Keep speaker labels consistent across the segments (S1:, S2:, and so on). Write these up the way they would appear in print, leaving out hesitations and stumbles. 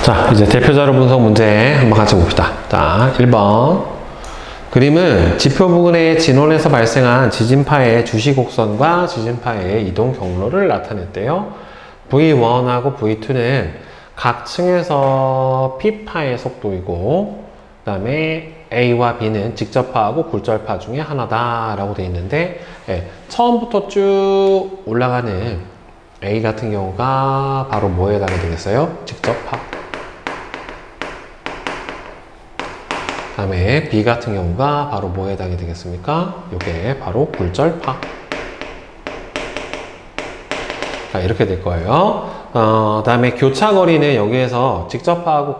S1: 자, 이제 대표자료 분석 문제 한번 같이 봅시다. 자, 1번. 그림은 지표 부근의 진원에서 발생한 지진파의 주시곡선과 지진파의 이동 경로를 나타냈대요. V1하고 V2는 각 층에서 P파의 속도이고, 그 다음에 A와 B는 직접파하고 굴절파 중에 하나다 라고 되어 있는데, 처음부터 쭉 올라가는 A 같은 경우가 바로 뭐에 해당이 되겠어요? 직접파. 그 다음에 B 같은 경우가 바로 뭐에 해당이 되겠습니까? 이게 바로 굴절파. 자, 이렇게 될 거예요. 그 다음에 교차거리는 여기에서 직접파하고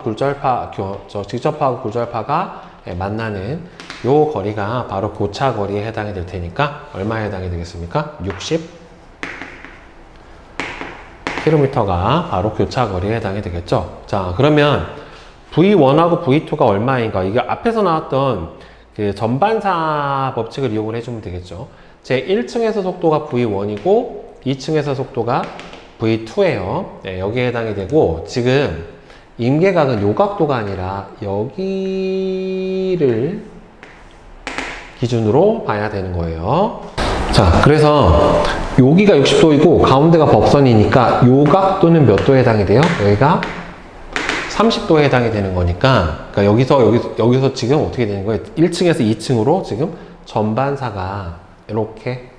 S1: 굴절파가 만나는 요 거리가 바로 교차거리에 해당이 될 테니까 얼마에 해당이 되겠습니까? 60km가 바로 교차거리에 해당이 되겠죠. 자, 그러면 V1하고 V2가 얼마인가? 이게 앞에서 나왔던 그 전반사 법칙을 이용을 해주면 되겠죠. 제 1층에서 속도가 V1이고 2층에서 속도가 V2예요. 네, 여기에 해당이 되고, 지금 임계각은 요 각도가 아니라 여기를 기준으로 봐야 되는 거예요. 자, 그래서 여기가 60도이고 가운데가 법선이니까 요 각도는 몇 도에 해당이 돼요? 여기가 30도에 해당이 되는 거니까, 그러니까 여기서 지금 어떻게 되는 거예요? 1층에서 2층으로 지금 전반사가 이렇게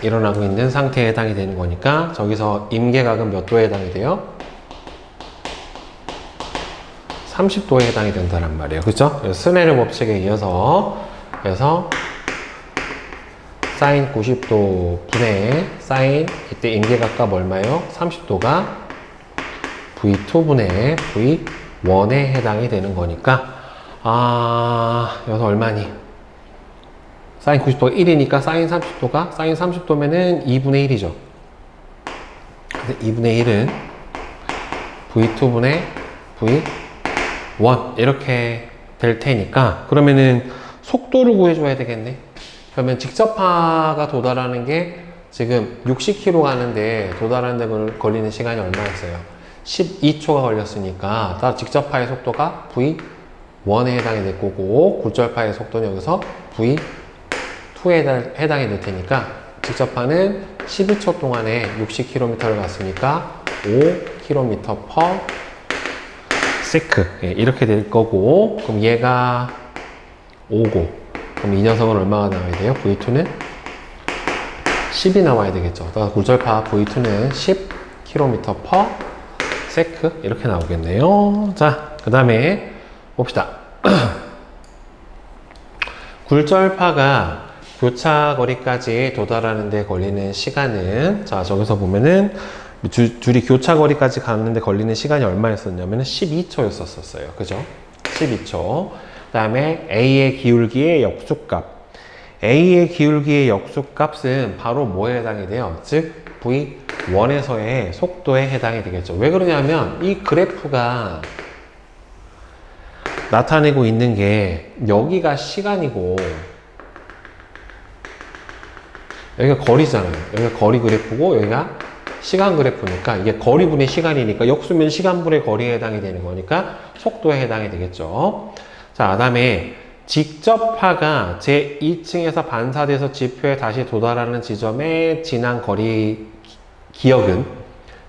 S1: 일어나고 있는 상태에 해당이 되는 거니까, 저기서 임계각은 몇 도에 해당이 돼요? 30도에 해당이 된다는 말이에요. 그죠? 스네르 법칙에 이어서, 그래서 사인 90도 분의 사인, 이때 임계각값 얼마예요? 30도가 V2분의 V1에 해당이 되는 거니까, 여기서 얼마니? 사인 90도가 1이니까 사인 30도면은 2분의 1이죠. 2분의 1은 V2분의 V1 이렇게 될 테니까, 그러면은 속도를 구해줘야 되겠네. 그러면 직접파가 도달하는 게 지금 60km 가는데 도달하는 데 걸리는 시간이 얼마였어요? 12초가 걸렸으니까 따라 직접파의 속도가 V1에 해당이 될 거고, 굴절파의 속도는 여기서 V2에 해당이 될 테니까, 직접파는 12초 동안에 60km를 갔으니까 5km/s 이렇게 될 거고, 그럼 얘가 5고, 그럼 이 녀석은 얼마가 나와야 돼요? V2는 10이 나와야 되겠죠. 따라서 굴절파 V2는 10km/s 이렇게 나오겠네요. 자, 그 다음에 봅시다. 굴절파가 교차거리까지 도달하는 데 걸리는 시간은, 자, 저기서 보면은 줄이 교차거리까지 가는데 걸리는 시간이 얼마였었냐면은 12초였었어요. 그죠? 12초. 그 다음에 A의 기울기의 역수값. A의 기울기의 역수값은 바로 뭐에 해당이 돼요? 즉, V1에서의 속도에 해당이 되겠죠. 왜 그러냐면 이 그래프가 나타내고 있는 게 여기가 시간이고 여기가 거리잖아요. 여기가 거리 그래프고 여기가 시간 그래프니까, 이게 거리분의 시간이니까 역수면 시간분의 거리에 해당이 되는 거니까 속도에 해당이 되겠죠. 자, 그 다음에 직접파가 제2층에서 반사돼서 지표에 다시 도달하는 지점에 지난 거리 기역은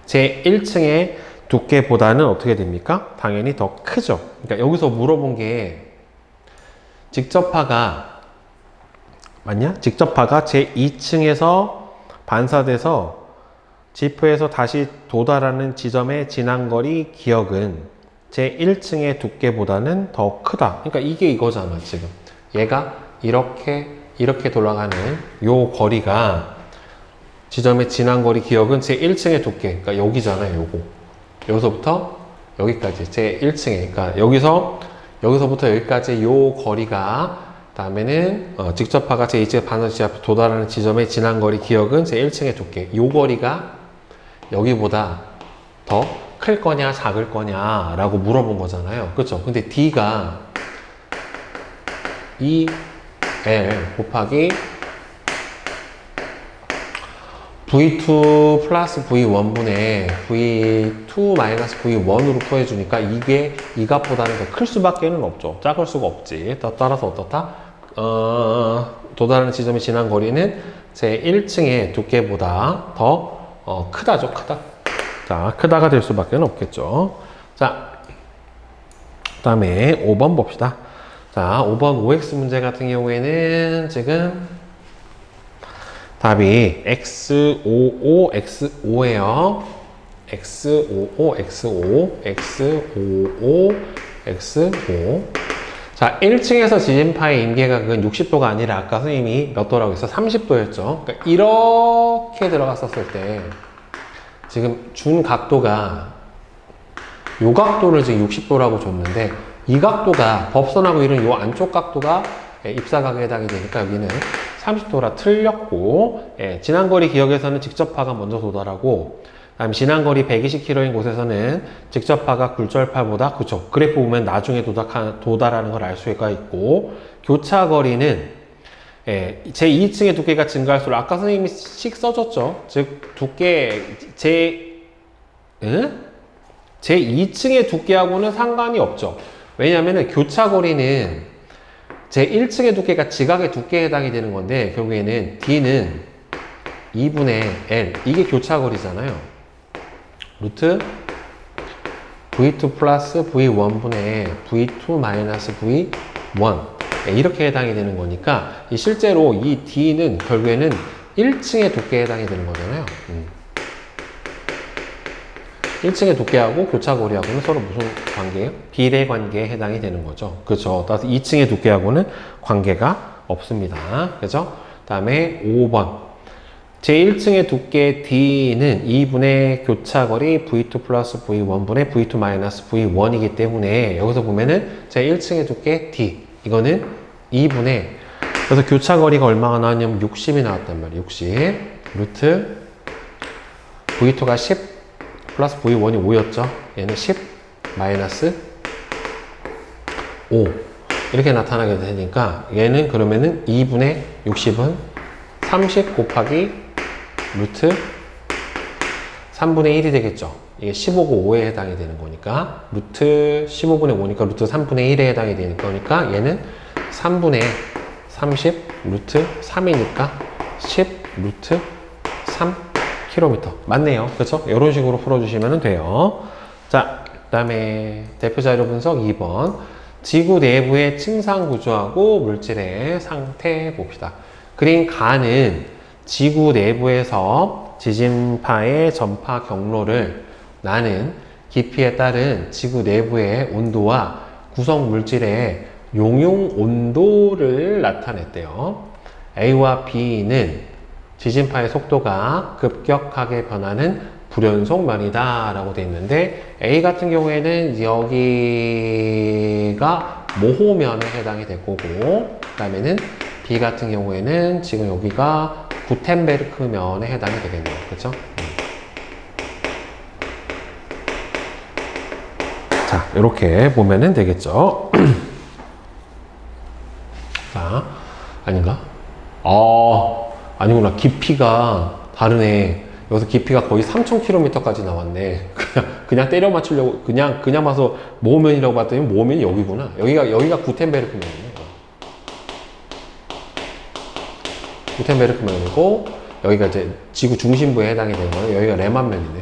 S1: 제1층의 두께보다는 어떻게 됩니까? 당연히 더 크죠. 그러니까 여기서 물어본 게 직접파가 맞냐? 직접파가 제2층에서 반사돼서 지표에서 다시 도달하는 지점의 지난 거리 기역은 제1층의 두께보다는 더 크다. 그러니까 이게 이거잖아, 지금. 얘가 이렇게 돌아가는 요 거리가 지점의 지난 거리 기역은 제1층의 두께. 그러니까 여기잖아요, 요거. 여기서부터 여기까지. 제1층에. 그러니까 여기서부터 여기까지 요 거리가, 다음에는, 직접파가 제2층의 반사시 앞에 도달하는 지점의 지난 거리 기역은 제1층의 두께. 요 거리가 여기보다 더 클 거냐 작을 거냐 라고 물어본 거잖아요. 그렇죠? 근데 D가 2L 곱하기 V2 플러스 V1분의 V2 마이너스 V1으로 구해주니까 이게 이 값보다는 더 클 수밖에 는 없죠. 작을 수가 없지. 따라서 어떻다? 도달하는 지점이 지난 거리는 제 1층의 두께보다 더 크다죠. 크다. 자, 크다가 될 수밖에 없겠죠. 자, 그 다음에 5번 봅시다. 자, 5번 OX 문제 같은 경우에는 지금 답이 X55, X5예요. X55, X5, X55, X5. 자, 1층에서 지진파의 임계각은 60도가 아니라 아까 선생님이 몇 도라고 했어? 30도였죠. 그러니까 이렇게 들어갔었을 때 지금 준 각도가 요 각도를 지금 60도라고 줬는데 이 각도가 법선하고 이런 요 안쪽 각도가 입사각에 해당이 되니까 여기는 30도라 틀렸고, 지난거리 기억에서는 직접파가 먼저 도달하고, 다음 지난거리 120km인 곳에서는 직접파가 굴절파보다, 그쵸, 그래프 보면 나중에 도달하는 걸 알 수가 있고, 교차거리는 제 2층의 두께가 증가할수록 아까 선생님이 씩 써줬죠. 즉 제 2층의 두께하고는 상관이 없죠. 왜냐하면 교차거리는 제 1층의 두께가 지각의 두께에 해당이 되는 건데 결국에는 D는 2분의 L, 이게 교차거리잖아요. 루트 V2 플러스 V1분의 V2 마이너스 V1, 이렇게 해당이 되는 거니까 실제로 이 D는 결국에는 1층의 두께에 해당이 되는 거잖아요. 1층의 두께하고 교차거리하고는 서로 무슨 관계예요? 비례 관계에 해당이 되는 거죠. 그렇죠. 따라서 2층의 두께하고는 관계가 없습니다. 그죠? 다음에 5번. 제 1층의 두께 D는 2분의 교차거리 V2 플러스 V1분의 V2 마이너스 V1이기 때문에 여기서 보면은 제 1층의 두께 D, 이거는 2분의, 그래서 교차거리가 얼마가 나왔냐면 60이 나왔단 말이에요. 60 루트 V2가 10 플러스 V1이 5였죠. 얘는 10 마이너스 5 이렇게 나타나게 되니까 얘는 그러면은 2분의 60은 30 곱하기 루트 3분의 1이 되겠죠. 이게 15고 5에 해당이 되는 거니까 루트 15분의 5니까 루트 3분의 1에 해당이 되니까 그러니까 얘는 3분의 30 루트 3이니까 10 루트 3 km. 맞네요. 그렇죠? 이런 식으로 풀어주시면 돼요. 자, 그 다음에 대표자료 분석 2번. 지구 내부의 층상 구조하고 물질의 상태 봅시다. 그린 가는 지구 내부에서 지진파의 전파 경로를 나는 깊이에 따른 지구 내부의 온도와 구성 물질의 용융 온도를 나타냈대요. A와 B는 지진파의 속도가 급격하게 변하는 불연속면이다 라고 되어 있는데 A 같은 경우에는 여기가 모호면에 해당이 될 거고 그 다음에는 B 같은 경우에는 지금 여기가 구텐베르크면에 해당이 되겠네요. 그렇죠? 자, 이렇게 보면은 되겠죠. 자, 아닌가? 아니구나. 깊이가 다르네. 여기서 깊이가 거의 3000km까지 나왔네. 그냥 때려 맞추려고, 그냥 봐서 모호면이라고 봤더니 모호면이 여기구나. 여기가 구텐베르크면이네. 구텐베르크면이고, 여기가 이제 지구 중심부에 해당이 되는 거예요. 여기가 레만면이네.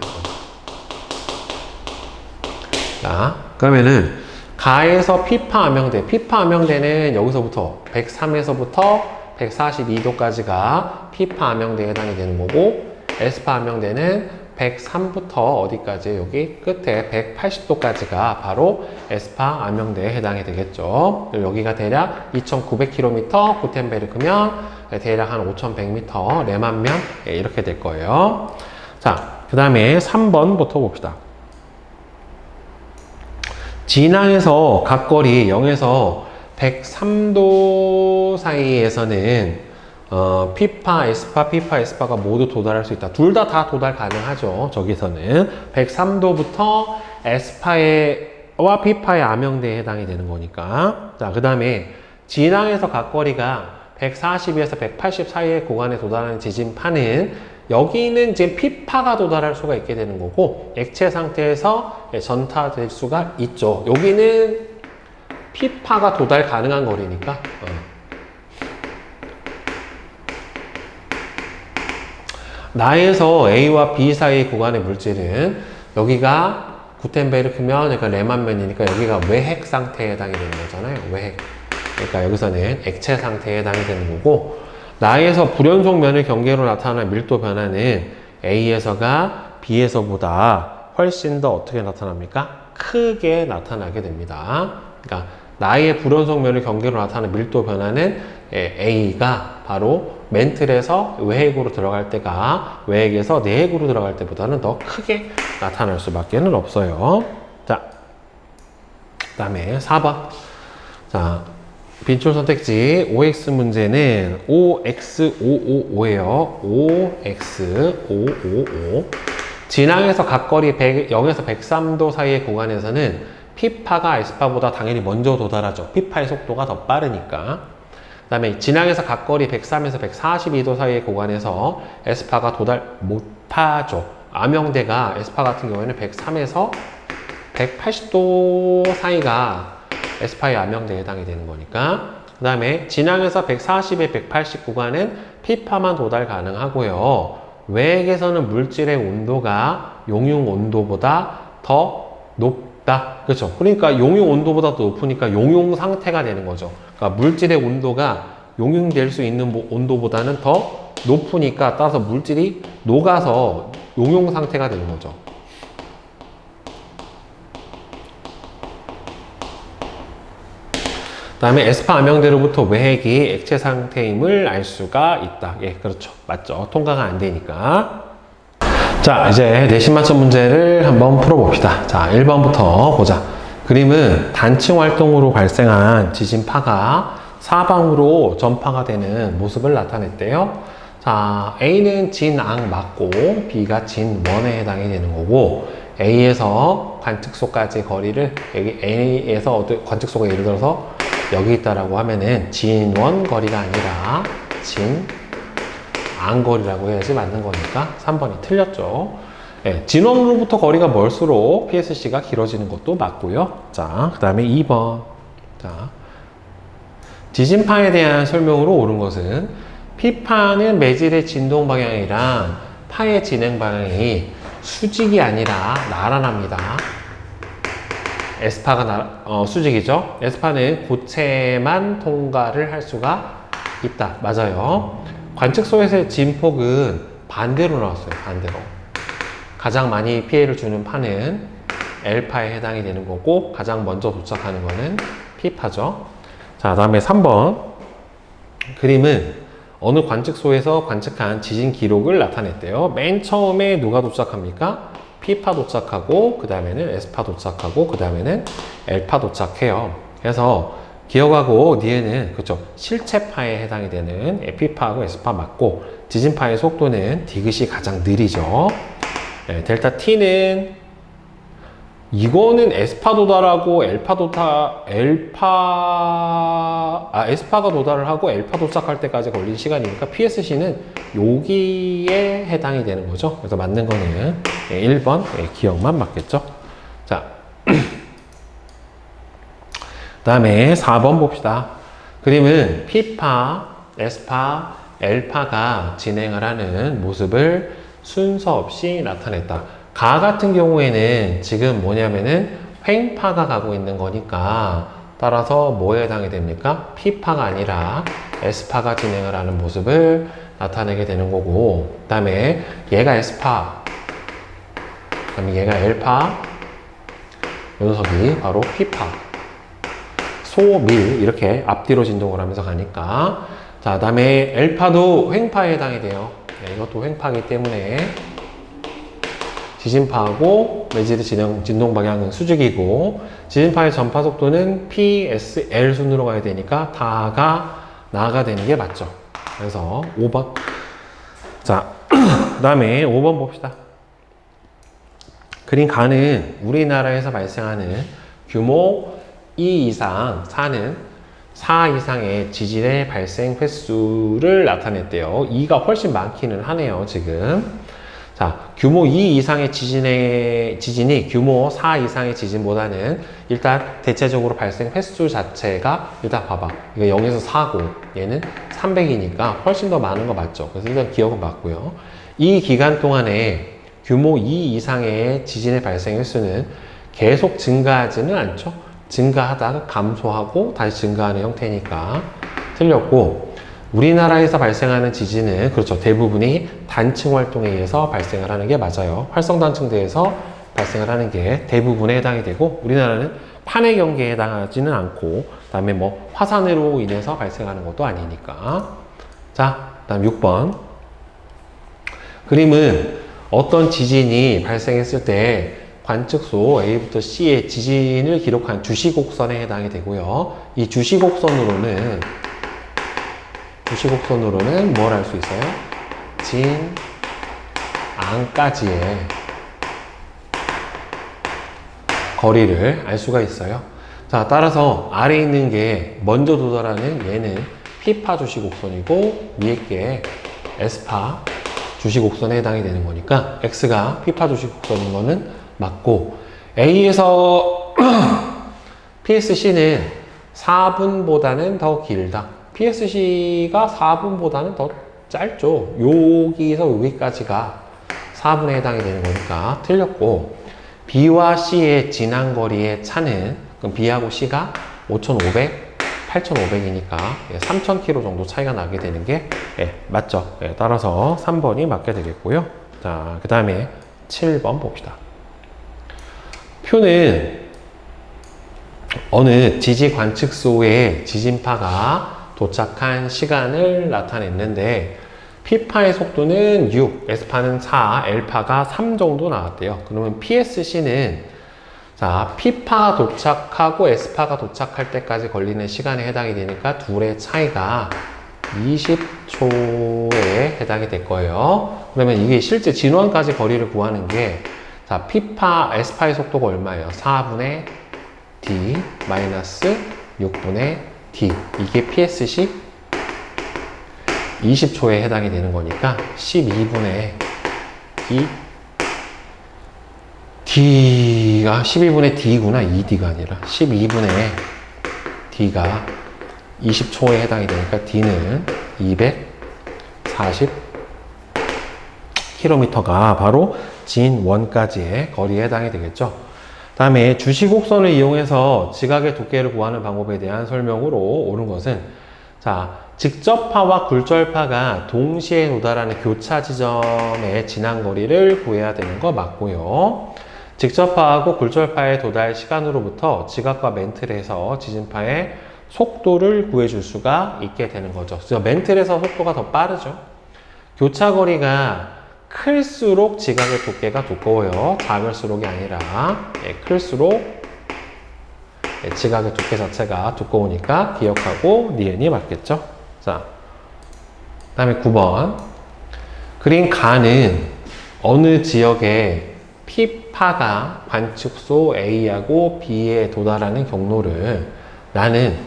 S1: 자, 그러면은, 가에서 피파 암명대. 피파 암명대는 여기서부터 103에서부터 142도까지가 피파 암명대에 해당이 되는 거고 에스파 암명대는 103부터 어디까지 여기 끝에 180도까지가 바로 에스파 암명대에 해당이 되겠죠. 여기가 대략 2900km 구텐베르크면 대략 한 5100m 레만면 이렇게 될 거예요. 자, 그 다음에 3번부터 봅시다. 진앙에서 각거리 0에서 103도 사이에서는 피파, 에스파가 모두 도달할 수 있다. 둘 다 도달 가능하죠. 저기서는 103도부터 에스파와 피파의 암명대에 해당이 되는 거니까. 자, 그 다음에 진앙에서 각거리가 140에서 180 사이의 구간에 도달하는 지진파는 여기는 이제 피파가 도달할 수가 있게 되는 거고, 액체 상태에서 전타될 수가 있죠. 여기는 피파가 도달 가능한 거리니까. 나에서 A와 B 사이의 구간의 물질은 여기가 구텐베르크면, 그러니까 레만면이니까 여기가 외핵 상태에 해당이 되는 거잖아요. 외핵. 그러니까 여기서는 액체 상태에 해당이 되는 거고, 나에서 불연속 면의 경계로 나타나는 밀도 변화는 A에서가 B에서보다 훨씬 더 어떻게 나타납니까? 크게 나타나게 됩니다. 그러니까 나의 불연속 면의 경계로 나타나는 밀도 변화는 A가 바로 맨틀에서 외핵으로 들어갈 때가 외핵에서 내핵으로 들어갈 때보다는 더 크게 나타날 수밖에 없어요. 자, 그 다음에 4번. 자, 빈출 선택지 OX 문제는 OX555예요. OX555. 진항에서 각거리 0에서 103도 사이의 구간에서는 P파가 S파보다 당연히 먼저 도달하죠. P파의 속도가 더 빠르니까. 그 다음에 진항에서 각거리 103에서 142도 사이의 구간에서 S파가 도달 못하죠. 암형대가 S파 같은 경우에는 103에서 180도 사이가 S파의 암형대에 해당이 되는 거니까. 그 다음에 진항에서 140에 180 구간은 P파만 도달 가능하고요. 외핵에서는 물질의 온도가 용융 온도보다 더 높다. 그렇죠. 그러니까 용융 온도보다 더 높으니까 용융 상태가 되는 거죠. 그러니까 물질의 온도가 용융될 수 있는 온도보다는 더 높으니까, 따라서 물질이 녹아서 용융 상태가 되는 거죠. 그 다음에 에스파 암형대로부터 외핵이 액체 상태임을 알 수가 있다. 예, 그렇죠. 맞죠. 통과가 안 되니까. 자, 이제 내신 맞춤 문제를 한번 풀어봅시다. 자, 1번부터 보자. 그림은 단층 활동으로 발생한 지진파가 사방으로 전파가 되는 모습을 나타냈대요. 자, A는 진앙 맞고 B가 진원에 해당이 되는 거고, A에서 관측소까지 거리를, 여기 A에서 관측소가 예를 들어서 여기 있다라고 하면은 진원 거리가 아니라 진앙거리라고 해야지 맞는 거니까 3번이 틀렸죠. 네, 진원으로부터 거리가 멀수록 PSC가 길어지는 것도 맞고요. 자, 그 다음에 2번. 자, 지진파에 대한 설명으로 옳은 것은 P파는 매질의 진동 방향이랑 파의 진행 방향이 수직이 아니라 나란합니다. S파가 수직이죠. S파는 고체만 통과를 할 수가 있다. 맞아요. 관측소에서의 진폭은 반대로 나왔어요. 반대로. 가장 많이 피해를 주는 파는 L파에 해당이 되는 거고, 가장 먼저 도착하는 거는 P파죠. 자, 다음에 3번. 그림은 어느 관측소에서 관측한 지진 기록을 나타냈대요. 맨 처음에 누가 도착합니까? P파 도착하고, 그 다음에는 S파 도착하고, 그 다음에는 L파 도착해요. 그래서 기억하고, 뒤에는, 그쵸, 실체파에 해당이 되는 P파하고 S파 맞고, 지진파의 속도는 디귿이 가장 느리죠. 네, 델타 T는, 이거는 S파 도달하고 S파가 도달을 하고 L파 도착할 때까지 걸린 시간이니까 PSC는 여기에 해당이 되는 거죠. 그래서 맞는 거는 1번 기억만 맞겠죠. 자, 그 다음에 4번 봅시다. 그림은 P파, S파, L파가 진행을 하는 모습을 순서 없이 나타냈다. 가 같은 경우에는 지금 뭐냐면은 횡파가 가고 있는 거니까, 따라서 뭐에 해당이 됩니까? P파가 아니라 S파가 진행을 하는 모습을 나타내게 되는 거고, 그 다음에 얘가 S파, 그 다음에 얘가 L파, 이 녀석이 바로 P파, 소밀 이렇게 앞뒤로 진동을 하면서 가니까. 자, 그 다음에 L파도 횡파에 해당이 돼요. 네, 이것도 횡파이기 때문에 지진파하고 매질의 진동 방향은 수직이고, 지진파의 전파 속도는 PSL 순으로 가야 되니까 다가 나가 되는 게 맞죠. 그래서 5번. 자, 그 다음에 5번 봅시다. 그림 가는 우리나라에서 발생하는 규모 2 이상 사는 4 이상의 지진의 발생 횟수를 나타냈대요. 2가 훨씬 많기는 하네요, 지금. 자, 규모 2 이상의 지진이 규모 4 이상의 지진보다는 일단 대체적으로 발생 횟수 자체가 일단 봐봐. 이거 0에서 4고 얘는 300이니까 훨씬 더 많은 거 맞죠? 그래서 일단 기억은 맞고요. 이 기간 동안에 규모 2 이상의 지진의 발생 횟수는 계속 증가하지는 않죠. 증가하다가 감소하고 다시 증가하는 형태니까 틀렸고, 우리나라에서 발생하는 지진은 그렇죠. 대부분이 단층 활동에 의해서 발생을 하는 게 맞아요. 활성단층대에서 발생을 하는 게 대부분에 해당이 되고, 우리나라는 판의 경계에 해당하지는 않고, 그다음에 뭐 화산으로 인해서 발생하는 것도 아니니까. 자, 그다음 6번. 그림은 어떤 지진이 발생했을 때 관측소 A부터 C의 지진을 기록한 주시곡선에 해당이 되고요. 이 주시곡선으로는 뭘 할 수 있어요? 진, 앙까지의 거리를 알 수가 있어요. 자, 따라서 아래에 있는 게 먼저 도달하는 얘는 P파 주시곡선이고, 위에 게 S파 주시곡선에 해당이 되는 거니까 X가 P파 주시곡선인 거는 맞고, A에서 PSC는 4분보다는 더 길다. PSC가 4분보다는 더 짧죠. 여기서 여기까지가 4분에 해당이 되는 거니까 틀렸고, B와 C의 지난 거리의 차는, 그럼 B하고 C가 5,500, 8,500이니까 3,000km 정도 차이가 나게 되는 게 맞죠. 따라서 3번이 맞게 되겠고요. 자, 그 다음에 7번 봅시다. 표는 어느 지지 관측소에 지진파가 도착한 시간을 나타냈는데, P파의 속도는 6, S파는 4, L파가 3 정도 나왔대요. 그러면 PSC는, 자, P파가 도착하고 S파가 도착할 때까지 걸리는 시간에 해당이 되니까 둘의 차이가 20초에 해당이 될 거예요. 그러면 이게 실제 진원까지 거리를 구하는 게, 자, P파, S파의 속도가 얼마예요? 4분의 D 마이너스 6분의 D. 이게 PSC 20초에 해당이 되는 거니까 12분의 2 D가 12분의 D구나. 2D가 아니라 12분의 D가 20초에 해당이 되니까 D는 240km가 바로 진원까지의 거리에 해당이 되겠죠. 다음에 주시곡선을 이용해서 지각의 두께를 구하는 방법에 대한 설명으로 옳은 것은, 자, 직접파와 굴절파가 동시에 도달하는 교차 지점의 지난 거리를 구해야 되는 거 맞고요. 직접파하고 굴절파의 도달 시간으로부터 지각과 멘틀에서 지진파의 속도를 구해줄 수가 있게 되는 거죠. 그래서 멘틀에서 속도가 더 빠르죠. 교차 거리가 클수록 지각의 두께가 두꺼워요. 작을수록이 아니라 클수록 지각의 두께 자체가 두꺼우니까 기억하고 니은이 맞겠죠. 자, 그 다음에 9번. 그린 가는 어느 지역에 P파가 관측소 A하고 B에 도달하는 경로를 나는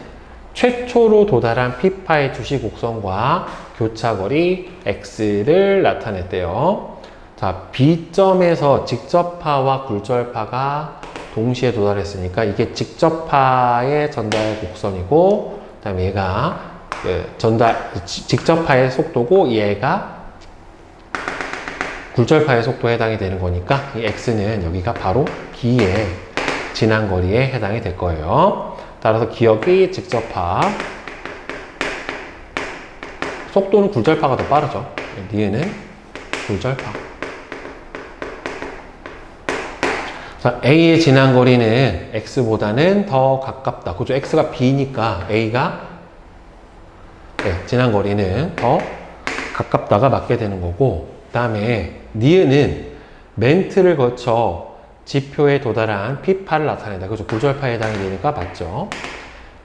S1: 최초로 도달한 P파의 주시곡선과 교차거리 X를 나타냈대요. 자, B점에서 직접파와 굴절파가 동시에 도달했으니까 이게 직접파의 전달 곡선이고, 그 다음에 얘가 직접파의 속도고, 얘가 굴절파의 속도에 해당이 되는 거니까 이 X는 여기가 바로 B의 지난 거리에 해당이 될 거예요. 따라서 기억이 직접파, 속도는 굴절파가 더 빠르죠. 니은은 굴절파. 자, A의 지난 거리는 X보다는 더 가깝다. 그죠? X가 B니까 A가 지난 거리는 더 가깝다가 맞게 되는 거고, 그 다음에 니은은 멘트를 거쳐 지표에 도달한 P파를 나타낸다. 그죠? 굴절파에 해당이 되니까 맞죠?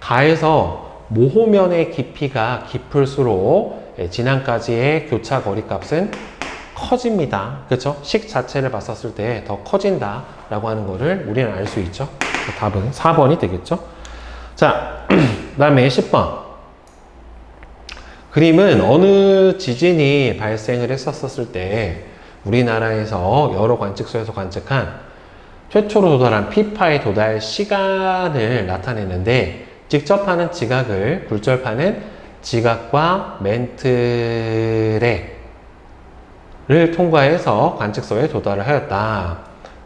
S1: 가에서 모호면의 깊이가 깊을수록 진앙까지의 교차 거리 값은 커집니다. 그렇죠? 식 자체를 봤었을 때 더 커진다 라고 하는 거를 우리는 알 수 있죠. 답은 4번이 되겠죠. 자, 그 다음에 10번. 그림은 어느 지진이 발생을 했었을 때 우리나라에서 여러 관측소에서 관측한 최초로 도달한 피파의 도달 시간을 나타내는데, 직접 하는 지각을, 굴절파는 지각과 멘트레를 통과해서 관측소에 도달을 하였다.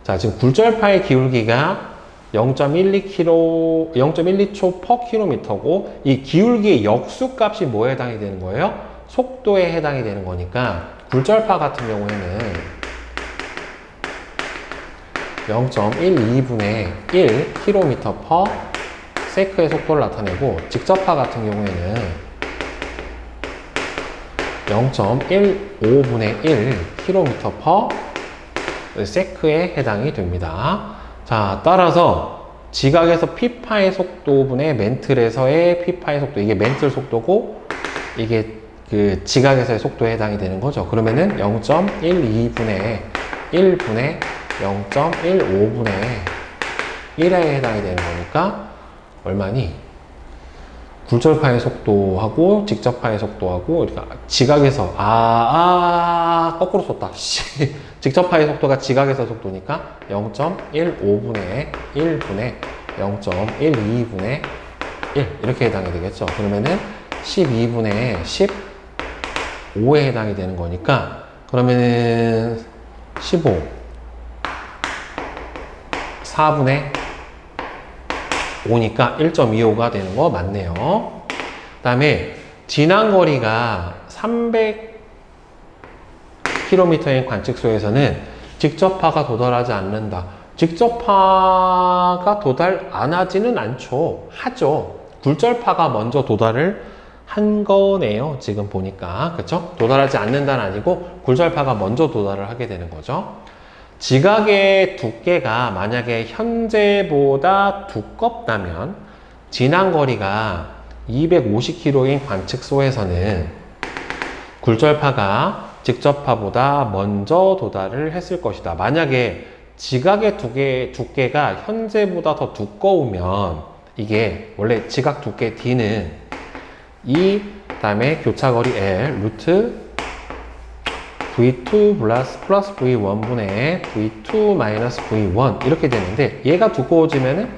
S1: 자, 지금 굴절파의 기울기가 0.12km, 0.12초 per 킬로미터고, 이 기울기의 역수값이 뭐에 해당이 되는 거예요? 속도에 해당이 되는 거니까, 굴절파 같은 경우에는 0.12분의 1km per sec의 속도를 나타내고, 직접파 같은 경우에는 0.15분의 1km per sec에 해당이 됩니다. 자, 따라서 지각에서 피파의 속도분의 멘틀에서의 피파의 속도, 이게 멘틀 속도고 이게 그 지각에서의 속도에 해당이 되는 거죠. 그러면은 0.12분의 1분의 0.15분의 1에 해당이 되는 거니까 얼마니? 굴절파의 속도하고 직접파의 속도하고, 그러니까 지각에서 거꾸로 썼다. 직접파의 속도가 지각에서 속도니까 0.15분의 1분의 0.12분의 1 이렇게 해당이 되겠죠. 그러면은 12분의 15에 해당이 되는 거니까, 그러면은 15 4분의 5니까 1.25가 되는 거 맞네요. 그 다음에 지난 거리가 300km인 관측소에서는 직접파가 도달하지 않는다. 직접파가 도달 안 하지는 않죠. 하죠. 굴절파가 먼저 도달을 한 거네요. 지금 보니까. 그쵸? 도달하지 않는다는 아니고 굴절파가 먼저 도달을 하게 되는 거죠. 지각의 두께가 만약에 현재보다 두껍다면, 지난 거리가 250km인 관측소에서는 굴절파가 직접파보다 먼저 도달을 했을 것이다. 만약에 지각의 두께가 현재보다 더 두꺼우면, 이게 원래 지각 두께 D는 이 다음에 교차거리 L 루트 V2 플러스 V1분의 V2 마이너스 V1 이렇게 되는데, 얘가 두꺼워지면은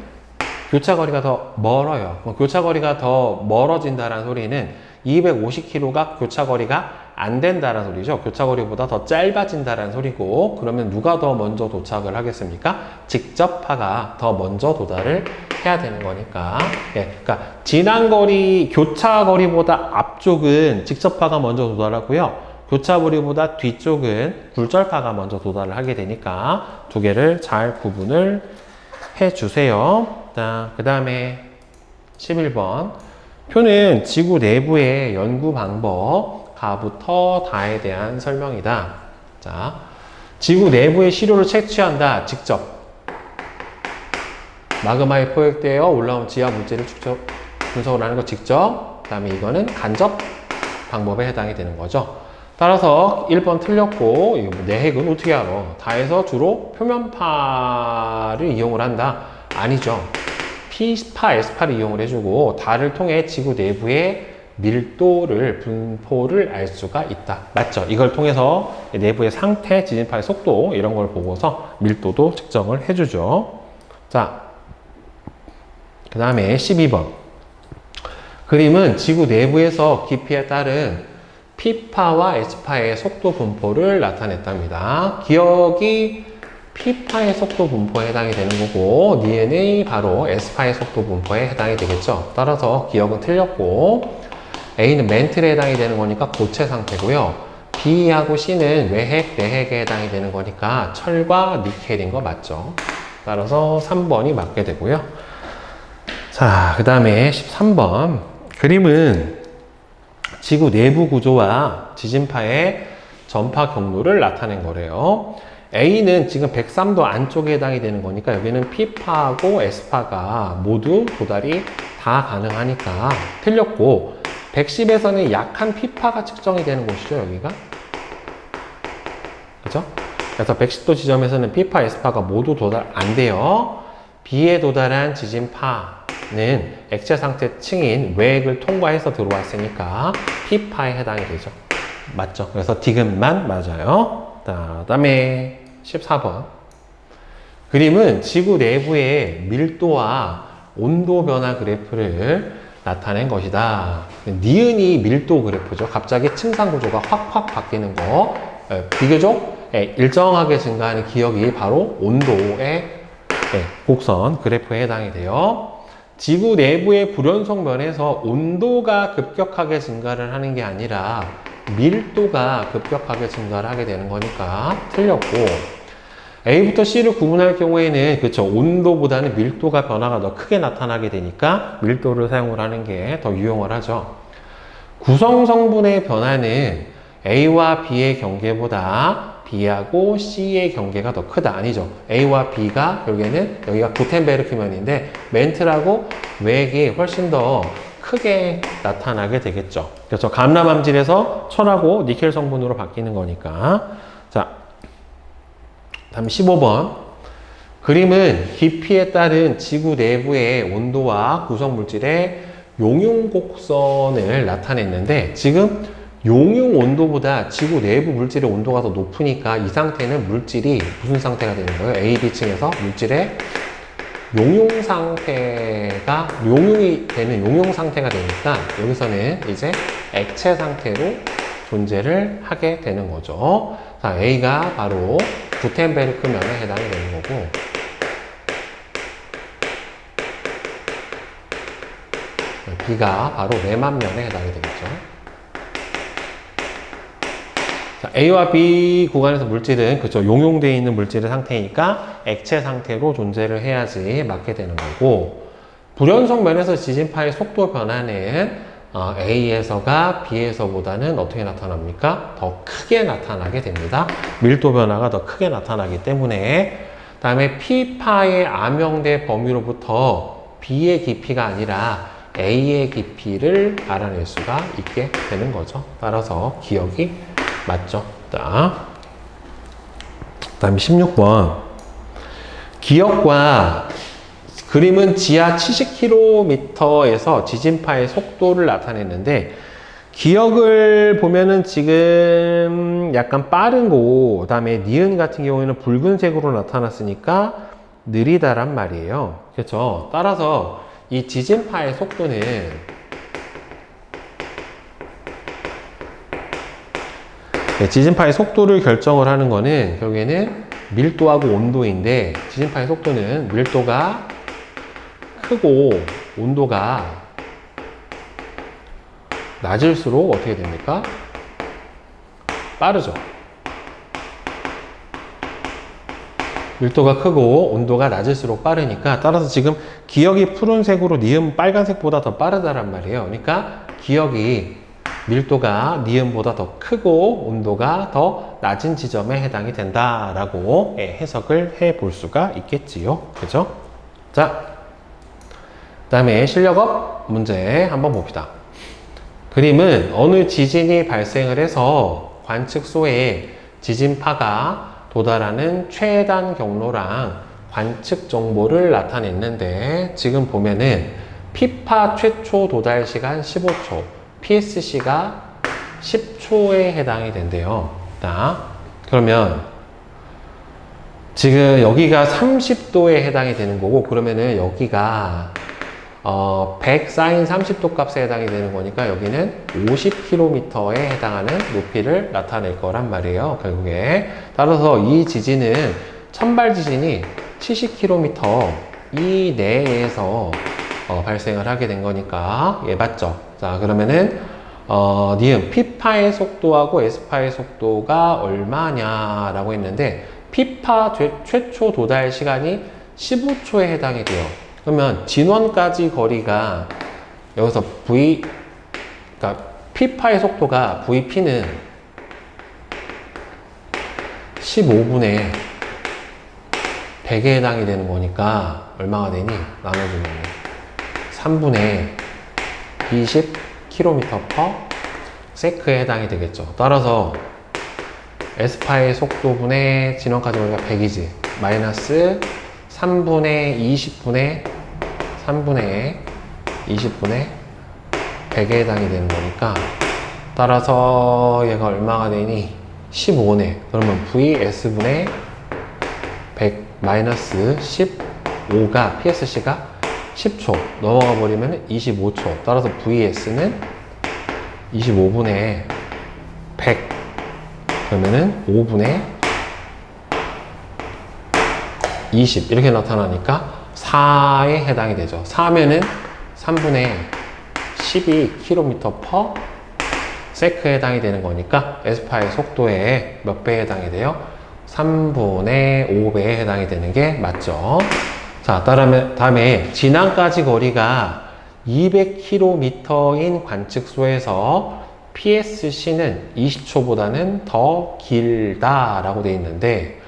S1: 교차거리가 더 멀어요. 교차거리가 더 멀어진다는 소리는 250km가 교차거리가 안 된다는 소리죠. 교차거리보다 더 짧아진다는 소리고, 그러면 누가 더 먼저 도착을 하겠습니까? 직접파가 더 먼저 도달을 해야 되는 거니까. 예, 그러니까 지난 거리, 교차거리보다 앞쪽은 직접파가 먼저 도달하고요. 교차거리보다 뒤쪽은 굴절파가 먼저 도달을 하게 되니까 두 개를 잘 구분을 해 주세요. 자, 그 다음에 11번. 표는 지구 내부의 연구 방법, 가부터 다에 대한 설명이다. 자, 지구 내부의 시료를 채취한다. 직접. 마그마에 포획되어 올라온 지하 물질을 분석을 하는 거 직접. 그 다음에 이거는 간접 방법에 해당이 되는 거죠. 따라서 1번 틀렸고, 이거 내핵은 어떻게 알아? 다에서 주로 표면파를 이용을 한다. 아니죠. P파, S파를 이용을 해주고, 다를 통해 지구 내부의 밀도를, 분포를 알 수가 있다. 맞죠? 이걸 통해서 내부의 상태, 지진파의 속도 이런 걸 보고서 밀도도 측정을 해주죠. 자, 그 다음에 12번. 그림은 지구 내부에서 깊이에 따른 P파와 S파의 속도 분포를 나타냈답니다. 기억이 P파의 속도 분포에 해당이 되는 거고, 니은이 바로 S파의 속도 분포에 해당이 되겠죠. 따라서 기억은 틀렸고, A는 멘틀에 해당이 되는 거니까 고체 상태고요. B하고 C는 외핵, 내핵에 해당이 되는 거니까 철과 니켈인 거 맞죠. 따라서 3번이 맞게 되고요. 자, 그 다음에 13번. 그림은 지구 내부 구조와 지진파의 전파 경로를 나타낸 거래요. A는 지금 103도 안쪽에 해당이 되는 거니까 여기는 P파하고 S파가 모두 도달이 다 가능하니까 틀렸고, 110에서는 약한 P파가 측정이 되는 곳이죠, 여기가. 그죠? 그래서 110도 지점에서는 P파, S파가 모두 도달 안 돼요. B에 도달한 지진파 액체 상태 층인 외액을 통과해서 들어왔으니까 P파에 해당이 되죠. 맞죠? 그래서 디귿만 맞아요. 다음에 14번. 그림은 지구 내부의 밀도와 온도 변화 그래프를 나타낸 것이다. 니은이 밀도 그래프죠. 갑자기 층상 구조가 확확 바뀌는 거. 비교적 일정하게 증가하는 기억이 바로 온도의 곡선 그래프에 해당이 돼요. 지구 내부의 불연속 면에서 온도가 급격하게 증가를 하는 게 아니라 밀도가 급격하게 증가를 하게 되는 거니까 틀렸고, A부터 C를 구분할 경우에는 그쵸, 온도보다는 밀도가 변화가 더 크게 나타나게 되니까 밀도를 사용을 하는 게 더 유용을 하죠. 구성 성분의 변화는 A와 B의 경계보다 B하고 C의 경계가 더 크다. 아니죠. A와 B가 결국에는 여기가 구텐베르크면인데 멘틀하고 외액이 훨씬 더 크게 나타나게 되겠죠. 그렇죠. 감람암질에서 철하고 니켈 성분으로 바뀌는 거니까. 자, 다음 15번. 그림은 깊이에 따른 지구 내부의 온도와 구성 물질의 용융 곡선을 나타냈는데, 지금 용융 온도보다 지구 내부 물질의 온도가 더 높으니까 이 상태는 물질이 무슨 상태가 되는 거예요? A, B층에서 물질의 용융 상태가, 용융이 되는 용융 상태가 되니까 여기서는 이제 액체 상태로 존재를 하게 되는 거죠. 자, A가 바로 구텐베르크 면에 해당이 되는 거고, B가 바로 레만 면에 해당이 되겠죠. 자, A와 B 구간에서 물질은 그쵸, 용융되어 있는 물질의 상태니까 액체 상태로 존재를 해야지 맞게 되는 거고, 불연속 면에서 지진파의 속도 변화는 A에서가 B에서보다는 어떻게 나타납니까? 더 크게 나타나게 됩니다. 밀도 변화가 더 크게 나타나기 때문에. 다음에 P파의 암형대 범위로부터 B의 깊이가 아니라 A의 깊이를 알아낼 수가 있게 되는 거죠. 따라서 기억이 맞죠. 다음 16번. 기억과 그림은 지하 70km에서 지진파의 속도를 나타냈는데, 기억을 보면은 지금 약간 빠른 거, 그 다음에 니은 같은 경우에는 붉은색으로 나타났으니까 느리다란 말이에요. 그렇죠? 따라서 이 지진파의 속도는 지진파의 속도를 결정을 하는 거는 결국에는 밀도하고 온도인데, 지진파의 속도는 밀도가 크고 온도가 낮을수록 어떻게 됩니까? 빠르죠. 밀도가 크고 온도가 낮을수록 빠르니까, 따라서 지금 기억이 푸른색으로 니은 빨간색보다 더 빠르다란 말이에요. 그러니까 기억이 밀도가 니은보다 더 크고 온도가 더 낮은 지점에 해당이 된다라고 해석을 해 볼 수가 있겠지요. 그죠? 자, 그 다음에 실력업 문제 한번 봅시다. 그림은 어느 지진이 발생을 해서 관측소에 지진파가 도달하는 최단 경로랑 관측 정보를 나타냈는데, 지금 보면은 P파 최초 도달 시간 15초, PSC가 10초에 해당이 된대요. 그러면 지금 여기가 30도에 해당이 되는 거고, 그러면은 여기가 100 사인 30도 값에 해당이 되는 거니까 여기는 50km에 해당하는 높이를 나타낼 거란 말이에요, 결국에. 따라서 이 지진은 천발 지진이 70km 이 내에서 발생을 하게 된 거니까 맞죠. 자, 그러면은 니은 P파의 속도하고 S파의 속도가 얼마냐라고 했는데, P파 최초 도달 시간이 15초에 해당이 돼요. 그러면 진원까지 거리가 여기서 그러니까 P파의 속도가 VP는 15분의 100에 해당이 되는 거니까 얼마가 되니? 나눠주면 3분의 20km/s에 해당이 되겠죠. 따라서 S파의 속도분의 진원까지 거리가 100이지. 마이너스 3분의 20분의 3분의 20분의 100에 해당이 되는 거니까, 따라서 얘가 얼마가 되니? 15네. 그러면 VS분의 100 마이너스 15가 PSC가 10초 넘어가 버리면 25초. 따라서 VS는 25분의 100 그러면은 5분의 20 이렇게 나타나니까 4에 해당이 되죠. 4면은 3분의 12km/s에 해당이 되는 거니까 에스파의 속도에 몇 배에 해당이 돼요? 3분의 5배에 해당이 되는 게 맞죠. 자, 다음에 진앙까지 거리가 200km인 관측소에서 PSC는 20초보다는 더 길다라고 되어 있는데,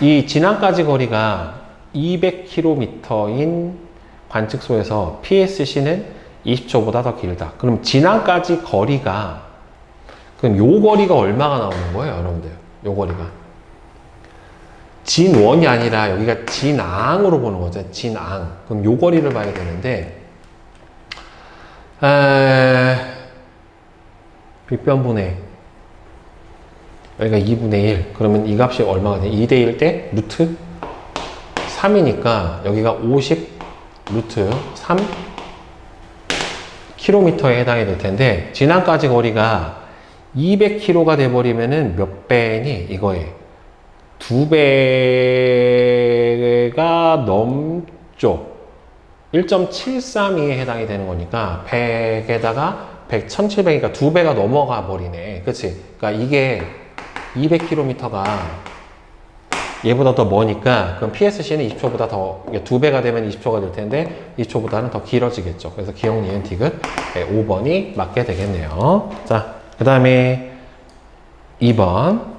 S1: 이 진앙까지 거리가 200km인 관측소에서 PSC는 20초보다 더 길다. 그럼 진앙까지 거리가, 그럼 요 거리가 얼마가 나오는 거예요, 여러분들? 요 거리가. 진원이 아니라 여기가 진앙으로 보는 거죠. 진앙. 그럼 요 거리를 봐야 되는데, 빗변분의 여기가 2분의 1. 그러면 이 값이 얼마가 돼? 2대 1 때 루트 3이니까 여기가 50 루트 3 킬로미터에 해당이 될 텐데, 진앙까지 거리가 200km가 돼버리면은 몇 배니? 이거에 2배가 넘죠. 1.732에 해당이 되는 거니까 100에다가 100, 1700이니까 2배가 넘어가 버리네. 그치? 그러니까 이게 200km가 얘보다 더 머니까, 그럼 PSC는 20초보다 더, 2배가 되면 20초가 될 텐데 20초보다는 더 길어지겠죠. 그래서 기억, 니은, 디귿 5번이 맞게 되겠네요. 자, 그 다음에 2번.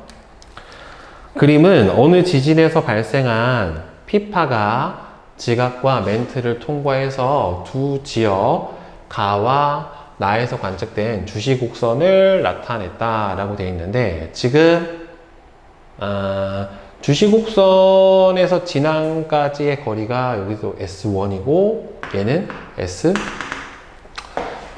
S1: 그림은 어느 지진에서 발생한 피파가 지각과 멘트를 통과해서 두 지역 가와 나에서 관측된 주시곡선을 나타냈다라고 되어 있는데, 지금 주시곡선에서 진앙까지의 거리가 여기서 S1이고 얘는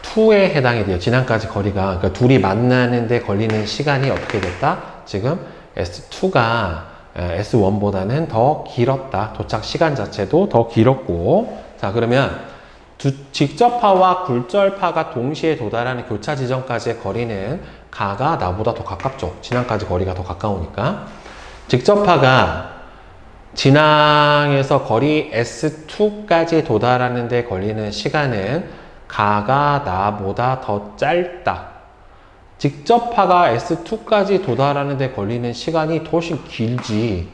S1: S2에 해당이 돼요. 진앙까지 거리가. 그러니까 둘이 만나는데 걸리는 시간이 어떻게 됐다? 지금 S2가 S1보다는 더 길었다. 도착 시간 자체도 더 길었고. 자, 그러면 직접파와 굴절파가 동시에 도달하는 교차 지점까지의 거리는 가가 나보다 더 가깝죠. 진앙까지 거리가 더 가까우니까. 직접파가 진앙에서 거리 S2까지 도달하는 데 걸리는 시간은 가가 나보다 더 짧다. 직접파가 S2까지 도달하는 데 걸리는 시간이 훨씬 길지.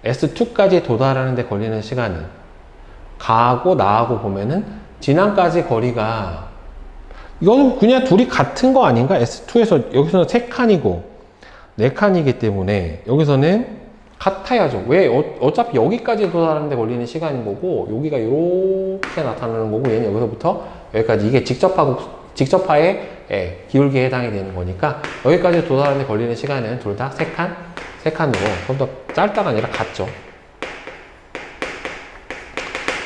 S1: S2까지 도달하는 데 걸리는 시간은 가하고 나하고 보면은 진앙까지 거리가, 이거는 그냥 둘이 같은 거 아닌가? S2에서 여기서는 3칸이고 4칸이기 때문에 여기서는 같아야죠. 왜? 어차피 여기까지 도달하는 데 걸리는 시간인 거고, 여기가 이렇게 나타나는 거고, 얘는 여기서부터 여기까지, 이게 직접파의 기울기에 해당이 되는 거니까 여기까지 도달하는 데 걸리는 시간은 둘 다 3칸으로 좀 더 짧다가 아니라 같죠.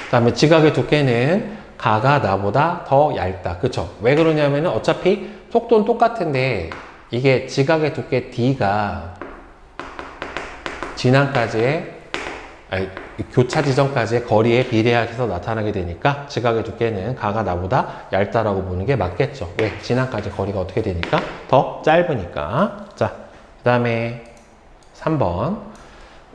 S1: 그 다음에 지각의 두께는 가가 나보다 더 얇다. 그쵸? 왜 그러냐면은 어차피 속도는 똑같은데 이게 지각의 두께 D가 진앙까지의, 교차 지점까지의 거리에 비례해서 나타나게 되니까 지각의 두께는 가가 나보다 얇다라고 보는 게 맞겠죠. 왜? 진앙까지 거리가 어떻게 되니까? 더 짧으니까. 자, 그 다음에 3번.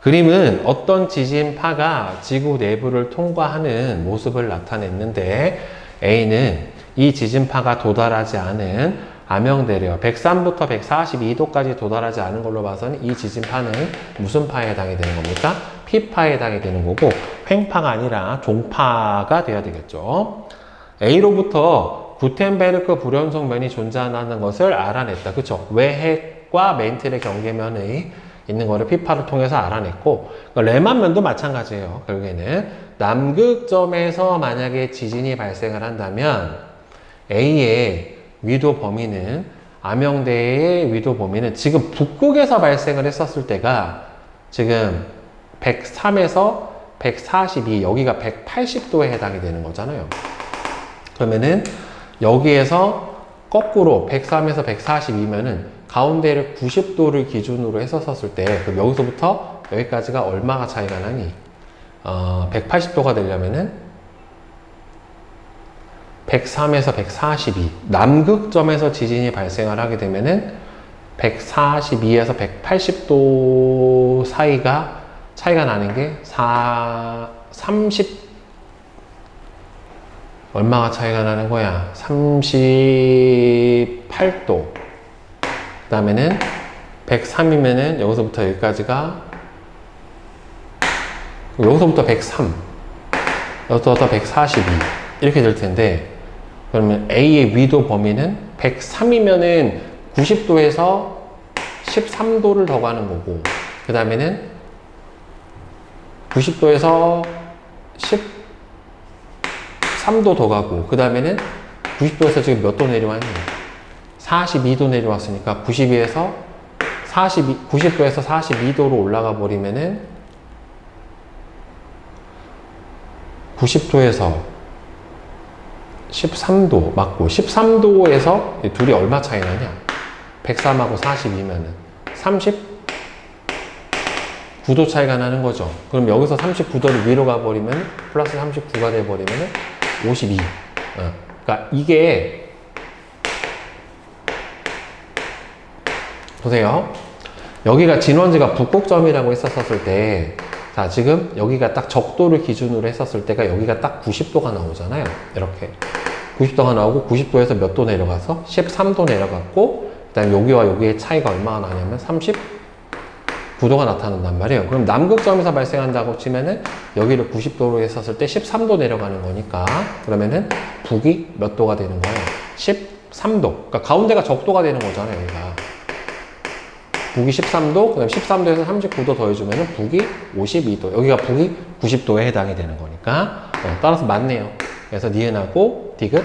S1: 그림은 어떤 지진파가 지구 내부를 통과하는 모습을 나타냈는데, A는 이 지진파가 도달하지 않은 암영대려 103부터 142도까지 도달하지 않은 걸로 봐서는 이 지진파는 무슨 파에 해당이 되는 겁니까? P파에 해당이 되는 거고, 횡파가 아니라 종파가 돼야 되겠죠. A로부터 구텐베르크 불연속면이 존재한다는 것을 알아냈다. 그쵸? 외핵과 멘틀의 경계면의 있는 거를 피파를 통해서 알아냈고, 레만면도 마찬가지예요. 결국에는 남극점에서 만약에 지진이 발생을 한다면 A의 위도 범위는, 암영대의 위도 범위는 지금 북극에서 발생을 했었을 때가 지금 103에서 142, 여기가 180도에 해당이 되는 거잖아요. 그러면은 여기에서 거꾸로 103에서 142면은 가운데를 90도를 기준으로 해서 섰을 때, 그럼 여기서부터 여기까지가 얼마가 차이가 나니? 180도가 되려면은 103에서 142, 남극점에서 지진이 발생을 하게 되면은 142에서 180도 사이가 차이가 나는 게 30, 얼마가 차이가 나는 거야? 38도. 그 다음에는 103이면은 여기서부터 여기까지가, 여기서부터 103, 여기서부터 142 이렇게 될 텐데, 그러면 A의 위도 범위는 103이면은 90도에서 13도를 더 가는 거고, 그 다음에는 90도에서 13도 더 가고, 그 다음에는 90도에서 지금 몇 도 내려왔니? 42도 내려왔으니까 90도에서 42도로 올라가 버리면은 90도에서 13도 맞고, 13도에서 둘이 얼마 차이 나냐? 103하고 42면은 39도 차이가 나는 거죠. 그럼 여기서 39도를 위로 가버리면 플러스 39가 돼버리면 52. 그러니까 이게, 보세요. 여기가 진원지가 북극점이라고 했었을 때, 자, 지금 여기가 딱 적도를 기준으로 했었을 때가 여기가 딱 90도가 나오잖아요. 이렇게. 90도가 나오고 90도에서 몇 도 내려가서 13도 내려갔고, 그 다음에 여기와 여기의 차이가 얼마가 나냐면 39도가 나타난단 말이에요. 그럼 남극점에서 발생한다고 치면은 여기를 90도로 했었을 때 13도 내려가는 거니까, 그러면은 북이 몇 도가 되는 거예요? 13도. 그러니까 가운데가 적도가 되는 거잖아요, 여기가. 북이 13도, 그 다음에 13도에서 39도 더해주면은 북이 52도. 여기가 북이 90도에 해당이 되는 거니까, 따라서 맞네요. 그래서 니은하고 디귿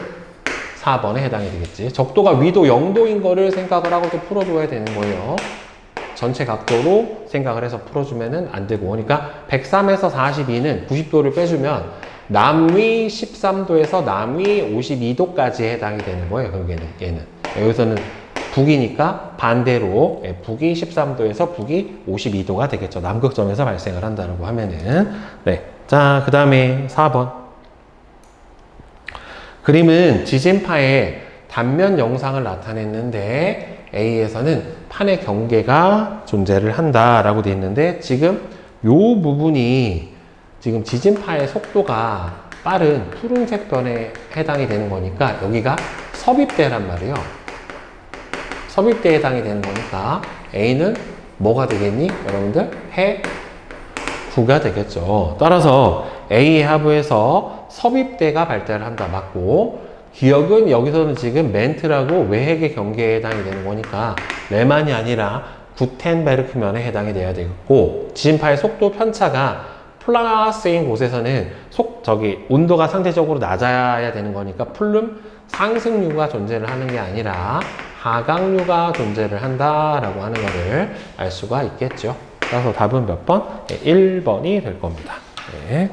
S1: 4번에 해당이 되겠지. 적도가 위도 0도인 거를 생각을 하고 또 풀어줘야 되는 거예요. 전체 각도로 생각을 해서 풀어주면은 안 되고. 그러니까 103에서 42는 90도를 빼주면 남위 13도에서 남위 52도까지 해당이 되는 거예요. 결국에는 얘는. 여기서는 북이니까 반대로 북이 13도에서 북이 52도가 되겠죠. 남극점에서 발생을 한다고 하면은. 네. 자, 그 다음에 4번. 그림은 지진파의 단면 영상을 나타냈는데 A에서는 판의 경계가 존재를 한다라고 되어 있는데, 지금 요 부분이 지금 지진파의 속도가 빠른 푸른색 변에 해당이 되는 거니까 여기가 섭입대란 말이에요. 섭입대에 해당이 되는 거니까 A는 뭐가 되겠니? 여러분들 해9가 되겠죠. 따라서 A 하부에서 섭입대가 발달을 한다. 맞고, 기역은 여기서는 지금 멘트라고 외핵의 경계에 해당이 되는 거니까 레만이 아니라 구텐베르크면에 해당이 돼야 되겠고, 지진파의 속도 편차가 플러스인 곳에서는 온도가 상대적으로 낮아야 되는 거니까 플룸 상승류가 존재를 하는 게 아니라 하강류가 존재를 한다라고 하는 것을 알 수가 있겠죠. 따라서 답은 몇 번? 네, 1번이 될 겁니다. 네.